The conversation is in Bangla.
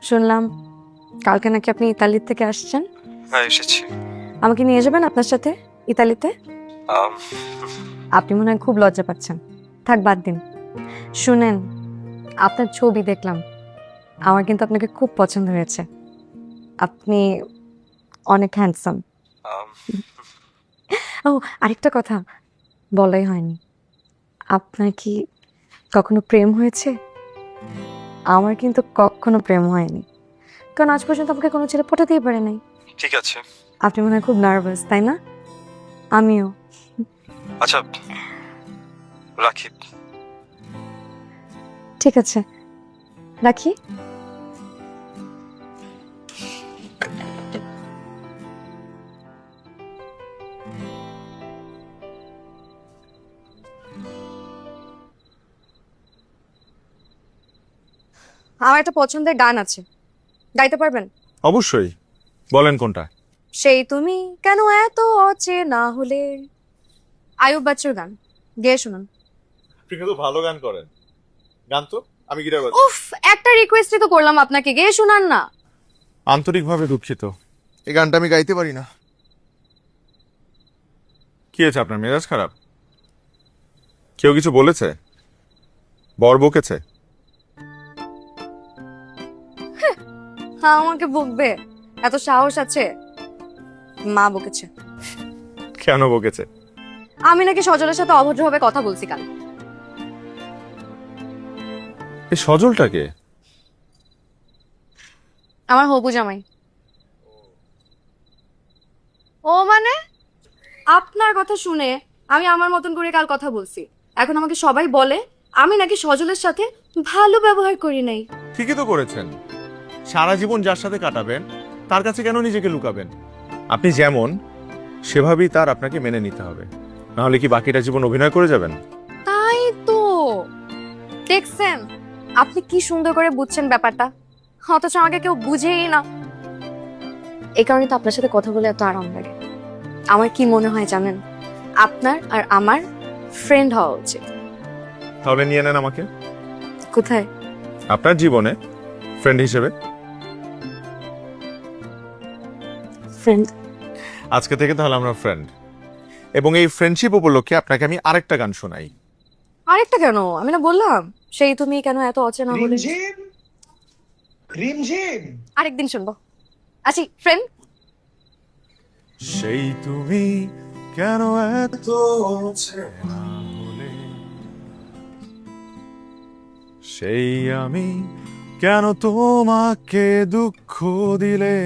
শুনলাম কালকে নাকি আপনি ইতালি থেকে আসছেন। হ্যাঁ এসেছি। আমাকে নিয়ে যাবেন আপনার সাথে ইতালিতে? আম, আপনি মনে হয় খুব লজ্জা পাচ্ছেন। থাক বাদ দিন। শুনেন, আপনার ছবি দেখলাম, আমার কিন্তু আপনাকে খুব পছন্দ হয়েছে। আপনি অনেক হ্যান্ডসাম। আম, ও, আরেকটা কথা বলাই হয়নি, আপনার কি কখনো প্রেম হয়েছে? আমার কিন্তু কখনো প্রেম হয়নি, কারণ আজ পর্যন্ত আমাকে কোনো ছেলে পটাতেই পারে নাই। ঠিক আছে। আপনি মনে হয় খুব নার্ভাস, তাই না? আমিও। আচ্ছা রাখি। ঠিক আছে, রাখি। আমার একটা পছন্দের গান আছে, গাইতে পারবেন? অবশ্যই, বলেন কোনটা? সেই তুমি কেন এত অচেনা হলে। আয়ুব বাচ্চুর গান, গেয়ে শুনুন। আপনি কিন্তু ভালো গান করেন। গান তো আমি গিটার বাজাই। উফ, একটা রিকোয়েস্টই তো করলাম আপনাকে, গেয়ে শোনান না। আন্তরিকভাবে দুঃখিত, এই গানটা আমি গাইতে পারি না। কি হয়েছে, আপনার মেজাজ খারাপ? কেউ কিছু বলেছে? বর বকেছে? হ্যাঁ, আমাকে বকবে? এত সাহস আছে? মা বকেছে। কেন বকেছে? আমি নাকি সজলের সাথে অভদ্রভাবে কথা বলছি কাল। এই সজলটাকে? আমার হবু জামাই। ও মানে, আপনার কথা শুনে আমি আমার মতন করে কাল কথা বলছি। এখন আমাকে সবাই বলে আমি নাকি সজলের সাথে ভালো ব্যবহার করি নাই। ঠিকই তো করেছেন। সারা জীবন যার সাথে কাটাবেন তার কাছে কেন নিজেকে লুকাবেন? আপনি যেমন সেভাবেই তার আপনাকে মেনে নিতে হবে, নাহলে কি বাকিটা জীবন অভিনয় করে যাবেন? তাই তো, দেখছেন আপনি কি সুন্দর করে বুঝছেন ব্যাপারটা, অথচ আমাকে কেউ বুঝেই না। এই কারণে তো আপনার সাথে কথা বলে এত আরাম লাগে। আমার কি মনে হয় জানেন, আপনার আর আমার ফ্রেন্ড হওয়া উচিত। তাহলে নিয়ে নেন আমাকে কোথায়? আপনার জীবনে ফ্রেন্ড হিসেবে। ফ্রেন্ড? আজকে থেকে তাহলে আমরা ফ্রেন্ড, এবং এই ফ্রেন্ডশিপ উপলক্ষে আপনাকে আমি আরেকটা গান শোনাই। আরেকটা কেন? আমি না বললাম সেই তুমি কেন এত অচেনা হলে। রিমঝিম রিমঝিম আরেকদিন শুনবো। আসি ফ্রেন্ড। সেই তুমি কেন এত অচেনা হলে, সেই আমি কেন তোমাকে দুঃখ দিলে,